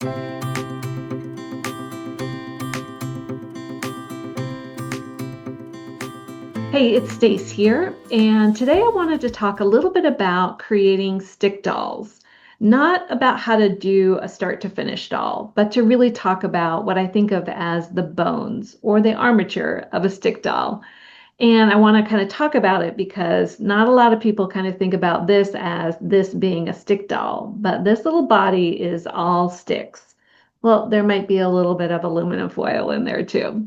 Hey, it's Stace here, and today I wanted to talk a little bit about creating stick dolls. Not about how to do a start to finish doll, but to really talk about what I think of as the bones or the armature of a stick doll. And I want to kind of talk about it because not a lot of people kind of think about this as this being a stick doll, but this little body is all sticks. Well, there might be a little bit of aluminum foil in there too.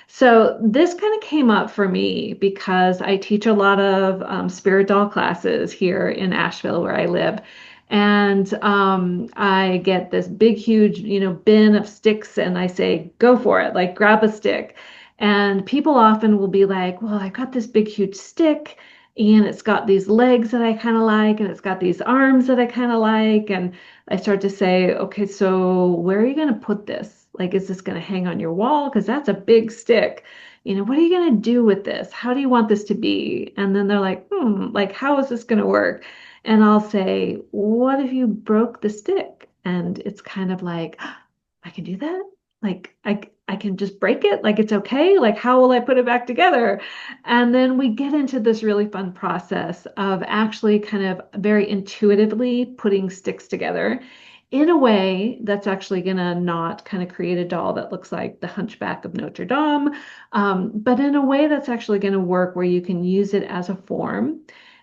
So this kind of came up for me because I teach a lot of spirit doll classes here in Asheville where I live. And I get this big, huge, bin of sticks and I say, go for it, like grab a stick. And people often will be like, well, I got this big, huge stick and it's got these legs that I kind of like, and it's got these arms that I kind of like. And I start to say, okay, so where are you going to put this? Like, is this going to hang on your wall? Because that's a big stick. What are you going to do with this? How do you want this to be? And then they're like, like, how is this going to work? And I'll say, what if you broke the stick? And it's kind of like, I can do that? Like, I can just break it? Like, it's okay? Like, how will I put it back together? And then we get into this really fun process of actually kind of very intuitively putting sticks together in a way that's actually going to not kind of create a doll that looks like the Hunchback of Notre Dame, but in a way that's actually going to work where you can use it as a form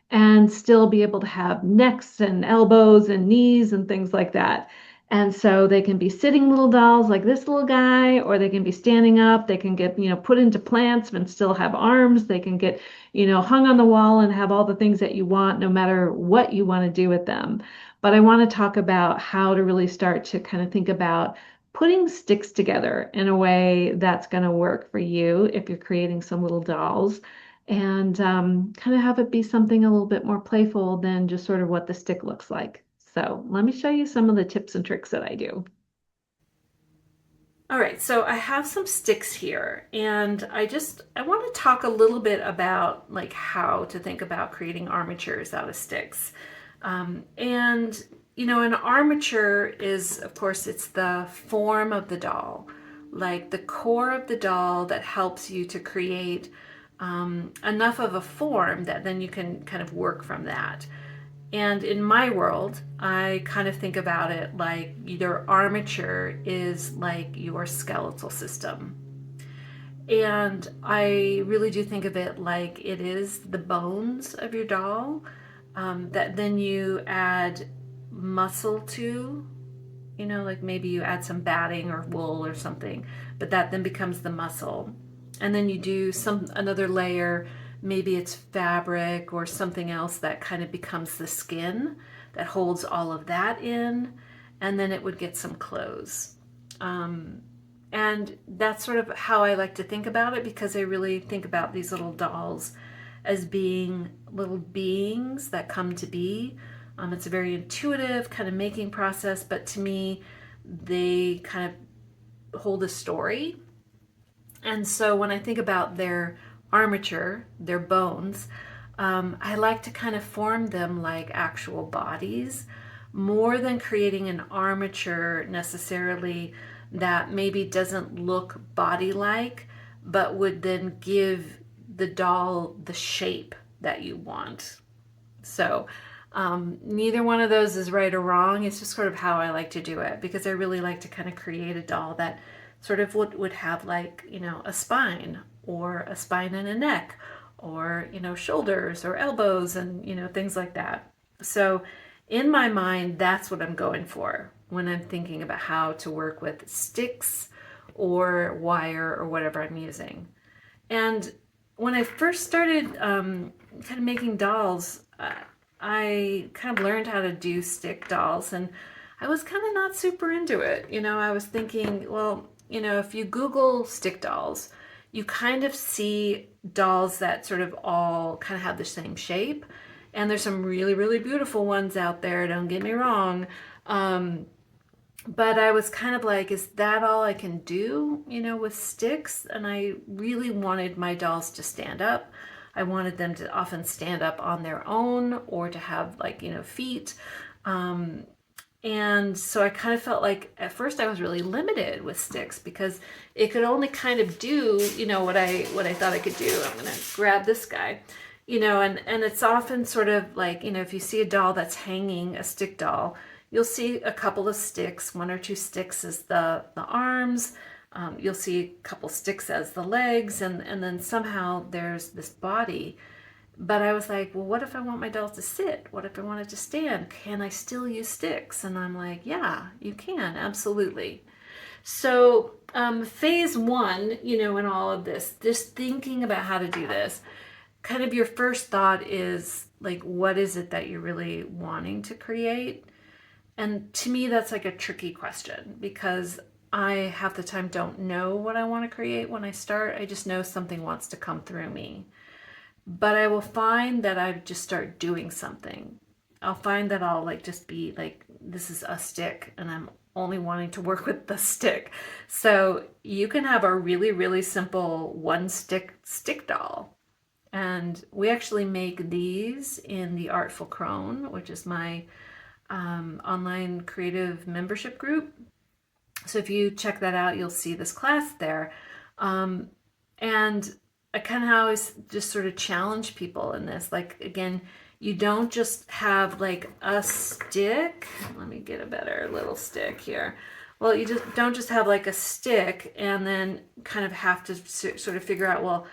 and still be able to have necks and elbows and knees and things like that. And so they can be sitting little dolls like this little guy, or they can be standing up. They can get, put into plants and still have arms. They can get, hung on the wall and have all the things that you want, no matter what you want to do with them. But I want to talk about how to really start to kind of think about putting sticks together in a way that's going to work for you if you're creating some little dolls and kind of have it be something a little bit more playful than just sort of what the stick looks like. So let me show you some of the tips and tricks that I do. All right, so I have some sticks here, and I want to talk a little bit about like how to think about creating armatures out of sticks. And an armature is, of course, it's the form of the doll, like the core of the doll that helps you to create enough of a form that then you can kind of work from that. And in my world, I kind of think about it like your armature is like your skeletal system. And I really do think of it like it is the bones of your doll that then you add muscle to, like maybe you add some batting or wool or something, but that then becomes the muscle. And then you do another layer, maybe it's fabric or something else that kind of becomes the skin that holds all of that in, and then it would get some clothes. And that's sort of how I like to think about it because I really think about these little dolls as being little beings that come to be. It's a very intuitive kind of making process, but to me, they kind of hold a story. And so when I think about their armature, their bones, I like to kind of form them like actual bodies more than creating an armature necessarily that maybe doesn't look body like, but would then give the doll the shape that you want. So, neither one of those is right or wrong. It's just sort of how I like to do it because I really like to kind of create a doll that sort of would have like, a spine or a spine and a neck or, shoulders or elbows and, things like that. So in my mind, that's what I'm going for when I'm thinking about how to work with sticks or wire or whatever I'm using. And when I first started kind of making dolls, I kind of learned how to do stick dolls, and I was kind of not super into it. I was thinking, well, if you Google stick dolls, you kind of see dolls that sort of all kind of have the same shape. And there's some really, really beautiful ones out there, don't get me wrong. But I was kind of like, is that all I can do, with sticks? And I really wanted my dolls to stand up. I wanted them to often stand up on their own or to have like, feet. And so I kind of felt like at first I was really limited with sticks because it could only kind of do, what I thought I could do. I'm gonna grab this guy, and it's often sort of like, if you see a doll that's hanging, a stick doll, you'll see a couple of sticks, one or two sticks as the arms. You'll see a couple sticks as the legs, and then somehow there's this body. But I was like, well, what if I want my doll to sit? What if I want it to stand? Can I still use sticks? And I'm like, yeah, you can, absolutely. So, phase one, in all of this, just thinking about how to do this, kind of your first thought is like, what is it that you're really wanting to create? And to me, that's like a tricky question because I half the time don't know what I want to create when I start. I just know something wants to come through me. But I will find that I just start doing something. I'll find that I'll like just be like, this is a stick, and I'm only wanting to work with the stick. So you can have a really, really simple one stick doll. And we actually make these in the Artful Crone, which is my online creative membership group. So if you check that out, you'll see this class there. And I kind of always just sort of challenge people in this. Like, again, you don't just have like a stick. Let me get a better little stick here. Well, you just don't just have like a stick and then kind of have to sort of figure out, well,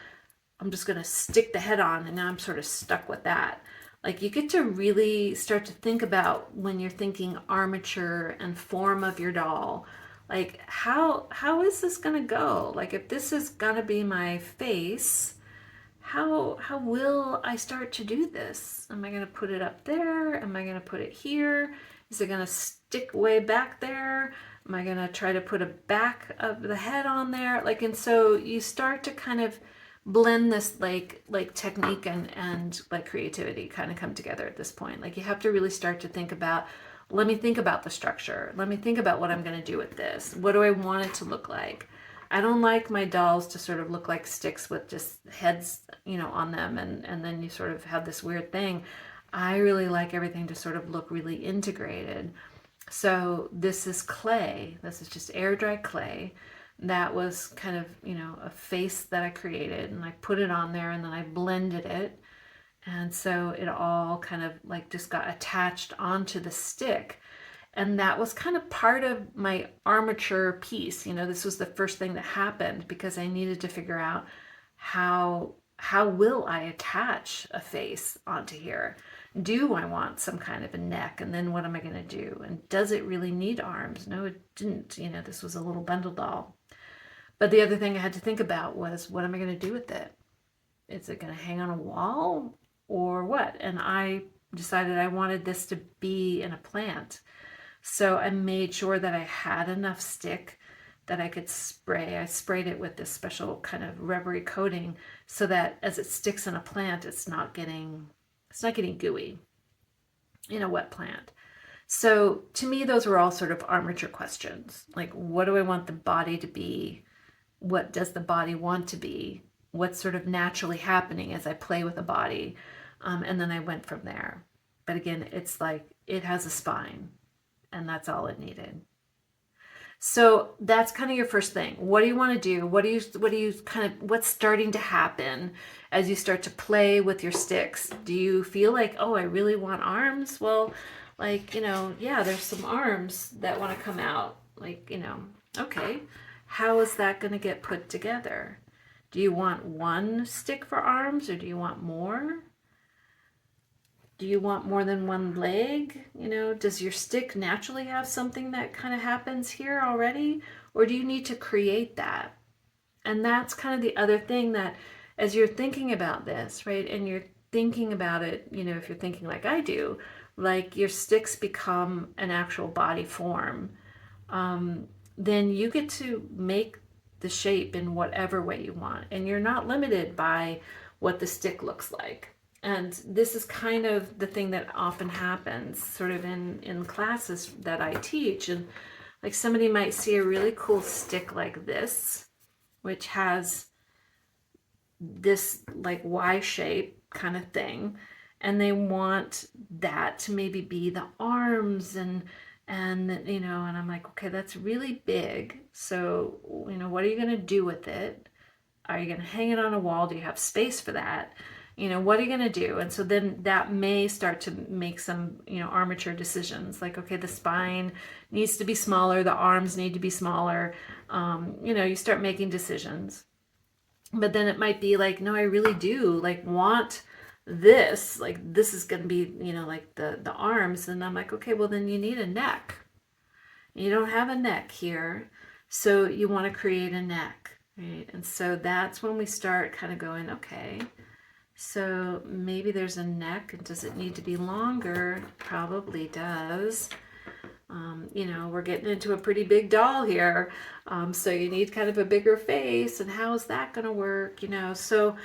I'm just going to stick the head on and now I'm sort of stuck with that. Like, you get to really start to think about when you're thinking armature and form of your doll, like how is this gonna go? Like, if this is gonna be my face, how will I start to do this? Am I gonna put it up there? Am I gonna put it here? Is it gonna stick way back there? Am I gonna try to put a back of the head on there? Like, and so you start to kind of blend this like technique and like creativity kind of come together at this point. Like, you have to really start to think about, let me think about the structure. Let me think about what I'm going to do with this. What do I want it to look like? I don't like my dolls to sort of look like sticks with just heads, on them, and then you sort of have this weird thing. I really like everything to sort of look really integrated. So this is clay. This is just air dry clay. That was kind of, a face that I created, and I put it on there and then I blended it. And so it all kind of like just got attached onto the stick. And that was kind of part of my armature piece. This was the first thing that happened because I needed to figure out how will I attach a face onto here? Do I want some kind of a neck? And then what am I going to do? And does it really need arms? No, it didn't. This was a little bundle doll. But the other thing I had to think about was, what am I going to do with it? Is it going to hang on a wall or what? And I decided I wanted this to be in a plant. So I made sure that I had enough stick that I could spray. I sprayed it with this special kind of rubbery coating so that as it sticks in a plant, it's not getting gooey in a wet plant. So to me, those were all sort of armature questions. Like, what do I want the body to be? What does the body want to be? What's sort of naturally happening as I play with the body? And then I went from there. But again, it's like it has a spine, and that's all it needed. So that's kind of your first thing. What do you want to do? What's starting to happen as you start to play with your sticks? Do you feel like, oh, I really want arms? Well, like, yeah, there's some arms that want to come out. Like, okay, how is that going to get put together? Do you want one stick for arms, or do you want more? Do you want more than one leg? Does your stick naturally have something that kind of happens here already? Or do you need to create that? And that's kind of the other thing, that as you're thinking about this, right, and you're thinking about it, if you're thinking like I do, like your sticks become an actual body form, then you get to make the shape in whatever way you want. And you're not limited by what the stick looks like. And this is kind of the thing that often happens sort of in classes that I teach. And like, somebody might see a really cool stick like this, which has this like Y shape kind of thing. And they want that to maybe be the arms, and And, you know, and I'm like, okay, that's really big. So, you know, what are you going to do with it? Are you going to hang it on a wall? Do you have space for that? You know, what are you going to do? And so then that may start to make some, you know, armature decisions like, okay, the spine needs to be smaller, the arms need to be smaller. You know, you start making decisions. But then it might be like, no, I really do like want this, like this is going to be, you know, like the arms. And I'm like, okay, well then you need a neck. You don't have a neck here, so you want to create a neck, right? And so that's when we start kind of going, okay, so maybe there's a neck, and does it need to be longer? Probably does. You know, we're getting into a pretty big doll here, so you need kind of a bigger face, and how is that going to work? You know, so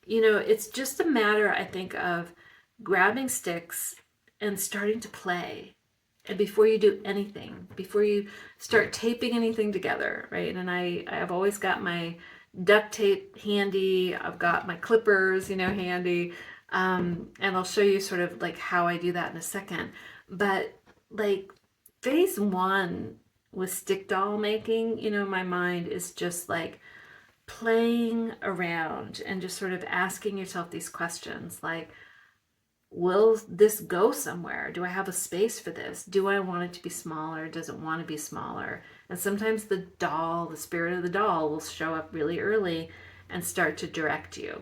you know, it's just a matter, I think, of grabbing sticks and starting to play. And before you do anything, before you start taping anything together, right? And I've always got my duct tape handy. I've got my clippers, you know, handy. And I'll show you sort of like how I do that in a second. But like phase one with stick doll making, you know, my mind is just like playing around and just sort of asking yourself these questions like, will this go somewhere? Do I have a space for this? Do I want it to be smaller? Does it want to be smaller? And sometimes the doll, the spirit of the doll, will show up really early and start to direct you.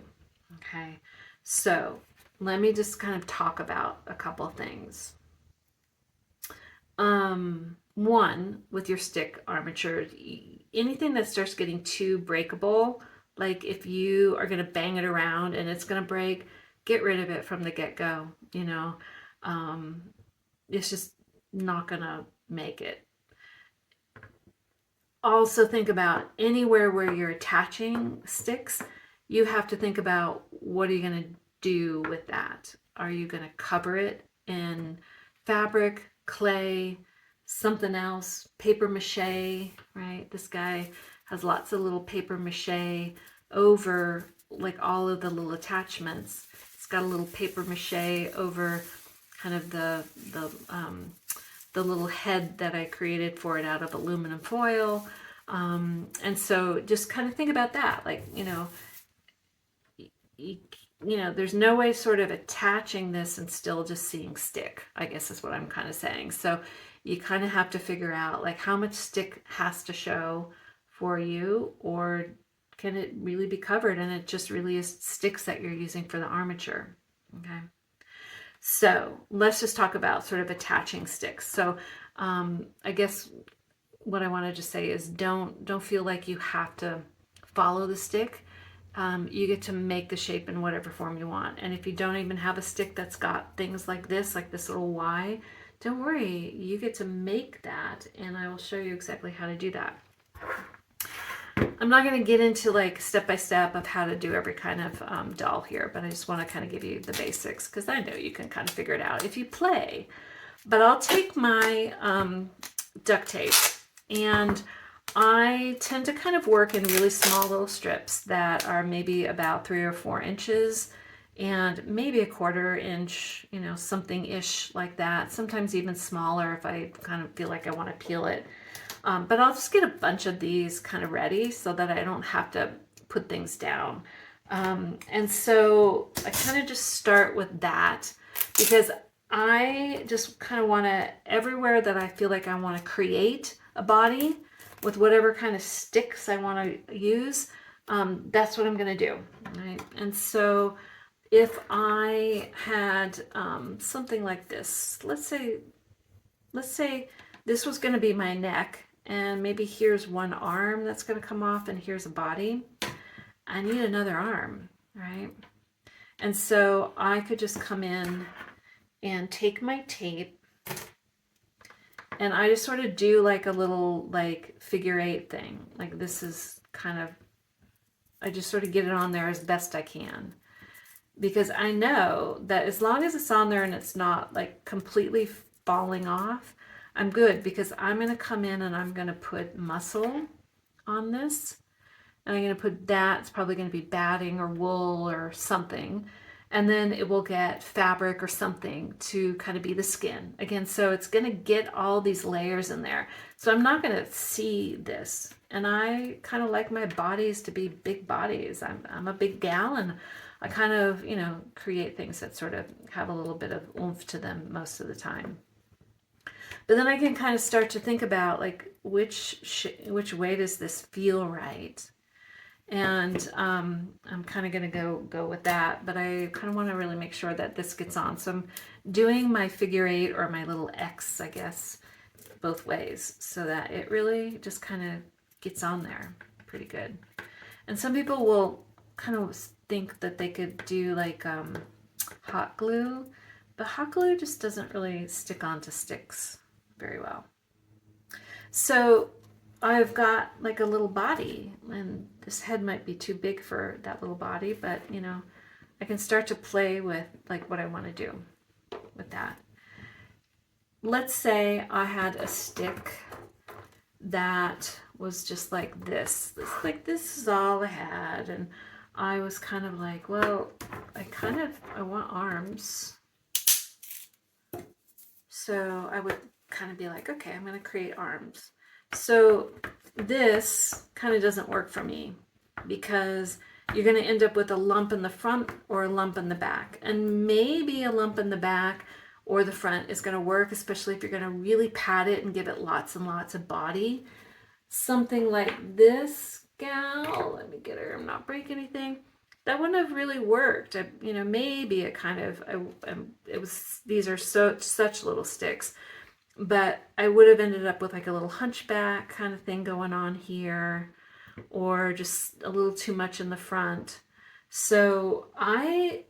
Okay, so let me just kind of talk about a couple things. One, with your stick armature, anything that starts getting too breakable, like if you are going to bang it around and it's going to break, get rid of it from the get-go. You know, it's just not going to make it. Also think about anywhere where you're attaching sticks, you have to think about what are you going to do with that. Are you going to cover it in fabric, clay, something else, paper mache, right? This guy has lots of little paper mache over like all of the little attachments. It's got a little paper mache over kind of the little head that I created for it out of aluminum foil. And so just kind of think about that. Like, you know, there's no way sort of attaching this and still just seeing stick, I guess is what I'm kind of saying. So you kind of have to figure out like how much stick has to show for you, or can it really be covered and it just really is sticks that you're using for the armature. Okay. So let's just talk about sort of attaching sticks. So I guess what I wanted to say is don't feel like you have to follow the stick. You get to make the shape in whatever form you want. And if you don't even have a stick that's got things like this little Y, don't worry, you get to make that, and I will show you exactly how to do that. I'm not going to get into like step by step of how to do every kind of doll here, but I just want to kind of give you the basics because I know you can kind of figure it out if you play. But I'll take my duct tape, and I tend to kind of work in really small little strips that are maybe about 3 or 4 inches and maybe a 1/4 inch, you know, something-ish like that. Sometimes even smaller if I kind of feel like I want to peel it. But I'll just get a bunch of these kind of ready so that I don't have to put things down. And so I kind of just start with that because I just kind of want to, everywhere that I feel like I want to create a body with whatever kind of sticks I want to use, that's what I'm going to do. Right? And so if I had something like this, let's say this was going to be my neck, and maybe here's one arm that's going to come off and here's a body. I need another arm, right? And so I could just come in and take my tape, and I just sort of do like a little like figure 8 thing. Like this is kind of, I just sort of get it on there as best I can, because I know that as long as it's on there and it's not like completely falling off, I'm good, because I'm going to come in and I'm going to put muscle on this. And I'm going to put that, it's probably going to be batting or wool or something. and then it will get fabric or something to kind of be the skin again. So it's going to get all these layers in there. So I'm not going to see this. And I kind of like my bodies to be big bodies. I'm a big gal, and I kind of, you know, create things that sort of have a little bit of oomph to them most of the time. But then I can kind of start to think about like which way does this feel right? And I'm kind of going to go with that, but I kind of want to really make sure that this gets on. So I'm doing my figure 8 or my little X, I guess, both ways, so that it really just kind of gets on there pretty good. And some people will kind of think that they could do like hot glue, but hot glue just doesn't really stick onto sticks very well. So I've got like a little body, and this head might be too big for that little body, but you know, I can start to play with like what I want to do with that. Let's say I had a stick that was just like this. This is all I had, and I was kind of like, well, I want arms. So I would kind of be like, okay, I'm going to create arms. So this kind of doesn't work for me, because you're going to end up with a lump in the front or a lump in the back. And maybe a lump in the back or the front is going to work, especially if you're going to really pat it and give it lots and lots of body. Something like this gal, let me get her, I'm not breaking anything. That wouldn't have really worked. You know, maybe it kind of, it was, these are such little sticks, but I would have ended up with like a little hunchback kind of thing going on here, or just a little too much in the front. So I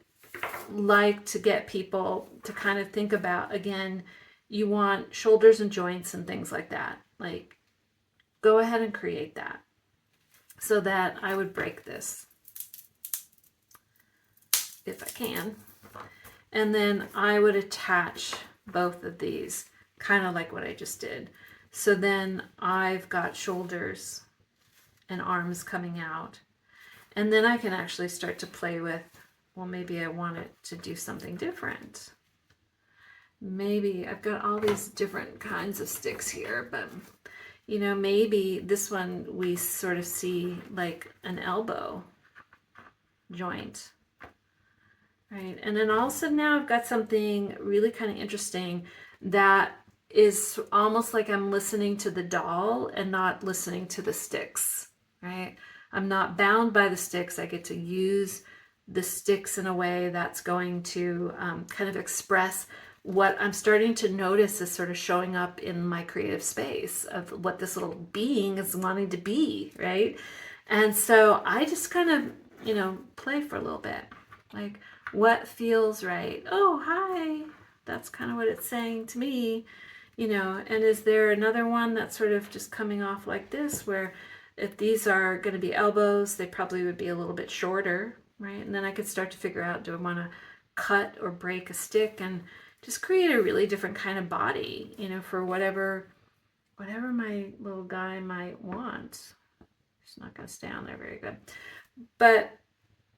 like to get people to kind of think about, again, you want shoulders and joints and things like that. Like, go ahead and create that. So that I would break this if I can. And then I would attach both of these, kind of like what I just did. So then I've got shoulders and arms coming out. And then I can actually start to play with, well, maybe I want it to do something different. Maybe I've got all these different kinds of sticks here, but you know, maybe this one we sort of see like an elbow joint, right? And then all of a sudden now I've got something really kind of interesting that is almost like I'm listening to the doll and not listening to the sticks, right? I'm not bound by the sticks. I get to use the sticks in a way that's going to kind of express what I'm starting to notice is sort of showing up in my creative space of what this little being is wanting to be, right? And so I just kind of, you know, play for a little bit. Like, what feels right? Oh, hi. That's kind of what it's saying to me, you know. And is there another one that's sort of just coming off like this, where if these are going to be elbows, they probably would be a little bit shorter, right? And then I could start to figure out, do I want to cut or break a stick and just create a really different kind of body, you know, for whatever my little guy might want. It's not going to stay on there very good. But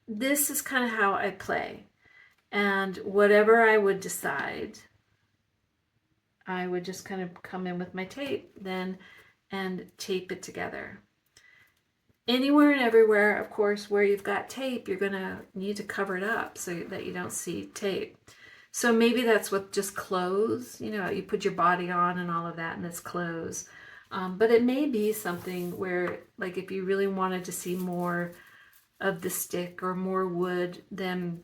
this is kind of how I play. And whatever I would decide, I would just kind of come in with my tape then and tape it together. Anywhere and everywhere, of course, where you've got tape, you're going to need to cover it up so that you don't see tape. So maybe that's with just clothes, you know, you put your body on and all of that and it's clothes. But it may be something where, like, if you really wanted to see more of the stick or more wood, then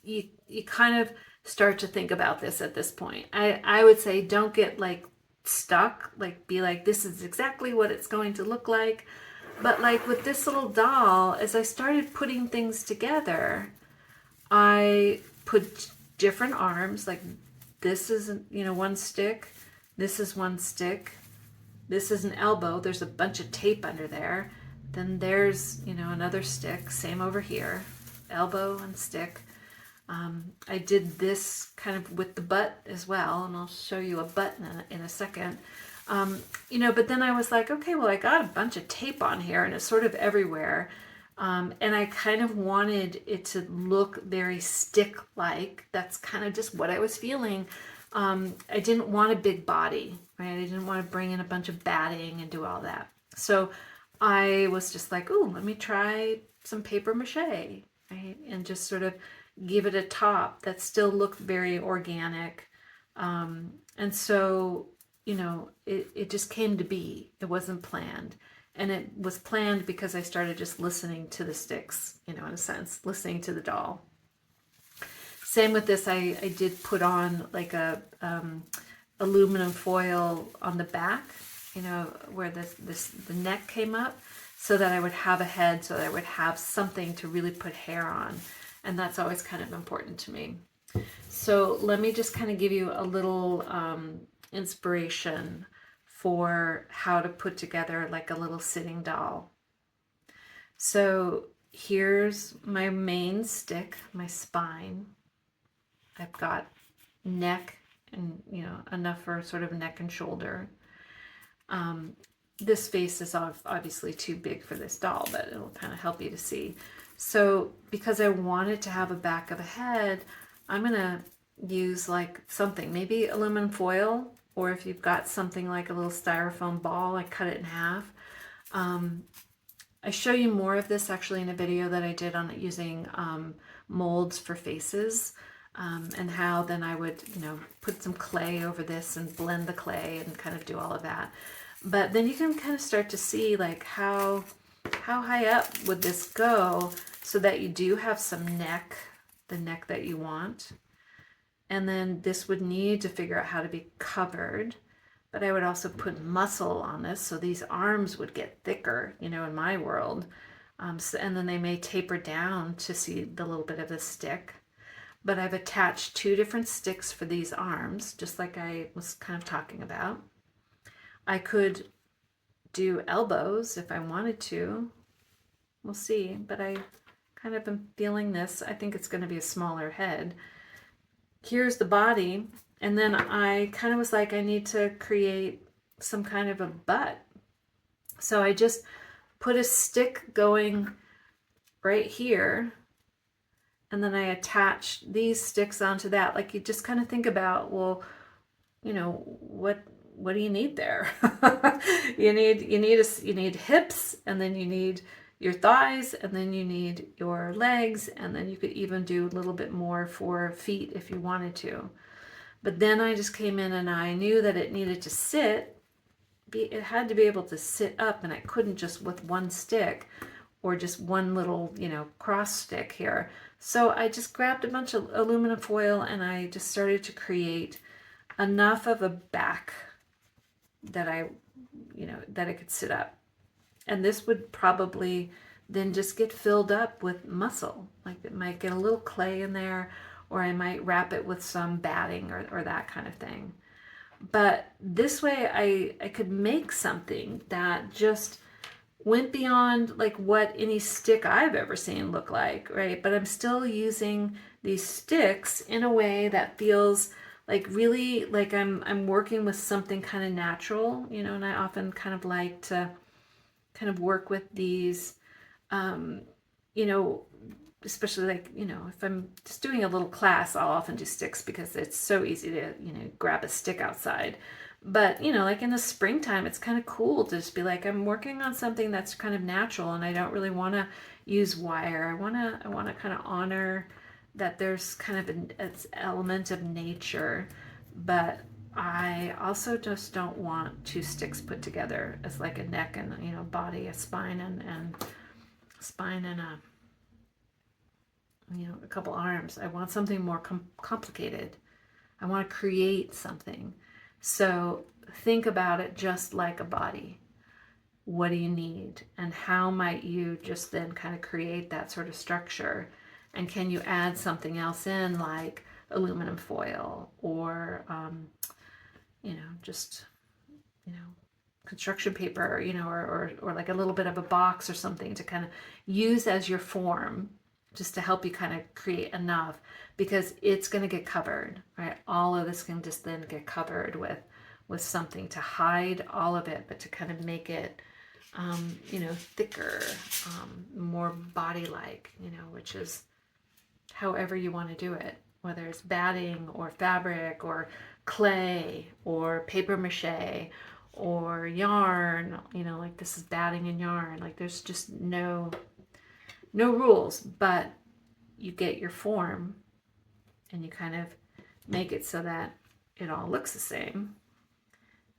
you kind of start to think about this at this point. I would say don't get like stuck, like be like, this is exactly what it's going to look like. But like with this little doll, as I started putting things together, I put different arms, like this is, you know, one stick, this is one stick, this is an elbow, there's a bunch of tape under there, then there's, you know, another stick, same over here, elbow and stick. I did this kind of with the butt as well, and I'll show you a butt in a second. You know, but then I was like, okay, well, I got a bunch of tape on here and it's sort of everywhere. And I kind of wanted it to look very stick-like. That's kind of just what I was feeling. I didn't want a big body, right? I didn't want to bring in a bunch of batting and do all that. So I was just like, ooh, let me try some paper mache, right? And just sort of give it a top that still looked very organic. And so, you know, it just came to be. It wasn't planned. And it was planned because I started just listening to the sticks, you know, in a sense, listening to the doll. Same with this, I did put on like a aluminum foil on the back, you know, where the neck came up, so that I would have a head, so that I would have something to really put hair on. And that's always kind of important to me. So let me just kind of give you a little inspiration for how to put together like a little sitting doll. So here's my main stick, my spine. I've got neck and, you know, enough for sort of neck and shoulder. This face is obviously too big for this doll, but it'll kind of help you to see. So because I wanted to have a back of a head, I'm gonna use like something, maybe aluminum foil, or if you've got something like a little styrofoam ball, I cut it in half. I show you more of this actually in a video that I did on using molds for faces, and how then I would, you know, put some clay over this and blend the clay and kind of do all of that. But then you can kind of start to see like how high up would this go, so that you do have some neck, the neck that you want. And then this would need to figure out how to be covered. But I would also put muscle on this, so these arms would get thicker, you know, in my world. And then they may taper down to see the little bit of the stick. But I've attached 2 different sticks for these arms, just like I was kind of talking about. I could do elbows if I wanted to. We'll see, but I kind of am feeling this. I think it's going to be a smaller head. Here's the body, and then I kind of was like, I need to create some kind of a butt. So I just put a stick going right here, and then I attach these sticks onto that. Like, you just kind of think about, well, you know, what do you need there? you need hips, and then you need your thighs, and then you need your legs, and then you could even do a little bit more for feet if you wanted to. But then I just came in and I knew that it needed to sit. It had to be able to sit up, and I couldn't just with one stick or just one little, you know, cross stick here. So I just grabbed a bunch of aluminum foil and I just started to create enough of a back that that I could sit up. And this would probably then just get filled up with muscle. Like, it might get a little clay in there, or I might wrap it with some batting or that kind of thing. But this way I could make something that just went beyond like what any stick I've ever seen look like, right? But I'm still using these sticks in a way that feels like really like I'm working with something kind of natural, you know, and I often kind of like to kind of work with these, you know, especially like, you know, if I'm just doing a little class, I'll often do sticks because it's so easy to, you know, grab a stick outside. But, you know, like in the springtime, it's kind of cool to just be like, I'm working on something that's kind of natural, and I don't really want to use wire. I want to kind of honor that there's kind of an element of nature, but I also just don't want 2 sticks put together as like a neck and, you know, body, a spine and spine and a, you know, a couple arms. I want something more complicated. I want to create something. So think about it just like a body. What do you need? And how might you just then kind of create that sort of structure? And can you add something else in, like aluminum foil or, you know, just, you know, construction paper, you know, or like a little bit of a box or something to kind of use as your form, just to help you kind of create enough, because it's going to get covered, right? All of this can just then get covered with something to hide all of it, but to kind of make it thicker, more body-like, which is however you want to do it, whether it's batting or fabric or clay or paper mache or yarn, like this is batting and yarn. Like there's just no rules, but you get your form and you kind of make it so that it all looks the same.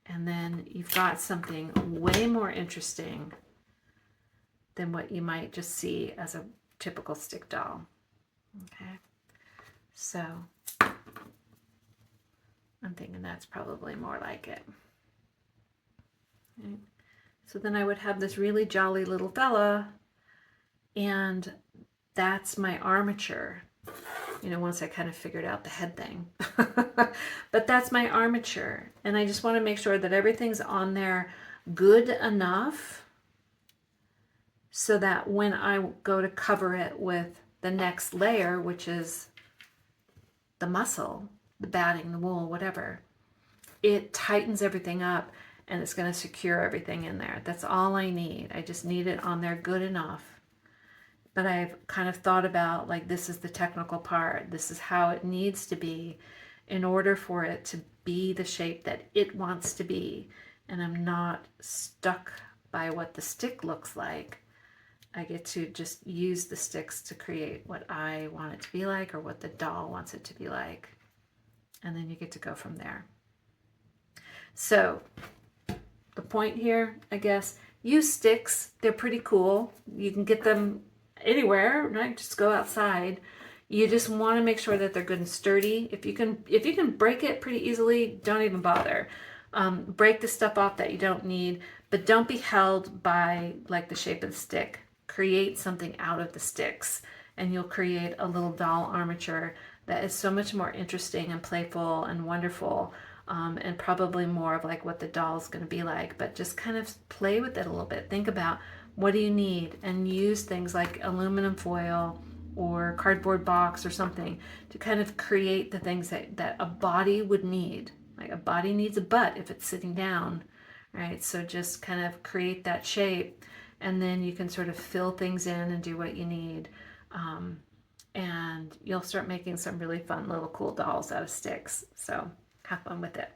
And then you've got something way more interesting than what you might just see as a typical stick doll. Okay, so I'm thinking that's probably more like it. Okay. So then I would have this really jolly little fella, and that's my armature, once I kind of figured out the head thing. But that's my armature, and I just want to make sure that everything's on there good enough so that when I go to cover it with the next layer, which is the muscle, the batting, the wool, whatever, it tightens everything up and it's going to secure everything in there. That's all I need. I just need it on there good enough. But I've kind of thought about, like, this is the technical part. This is how it needs to be in order for it to be the shape that it wants to be. And I'm not stuck by what the stick looks like. I get to just use the sticks to create what I want it to be like, or what the doll wants it to be like. And then you get to go from there. So the point here, I guess, use sticks. They're pretty cool. You can get them anywhere, right? Just go outside. You just want to make sure that they're good and sturdy. If you can break it pretty easily, don't even bother. Break the stuff off that you don't need, but don't be held by like the shape of the stick. Create something out of the sticks, and you'll create a little doll armature that is so much more interesting and playful and wonderful, and probably more of like what the doll's going to be like. But just kind of play with it a little bit. Think about, what do you need, and use things like aluminum foil or cardboard box or something to kind of create the things that a body would need. Like a body needs a butt if it's sitting down, right? So just kind of create that shape, and then you can sort of fill things in and do what you need. And you'll start making some really fun little cool dolls out of sticks. So have fun with it.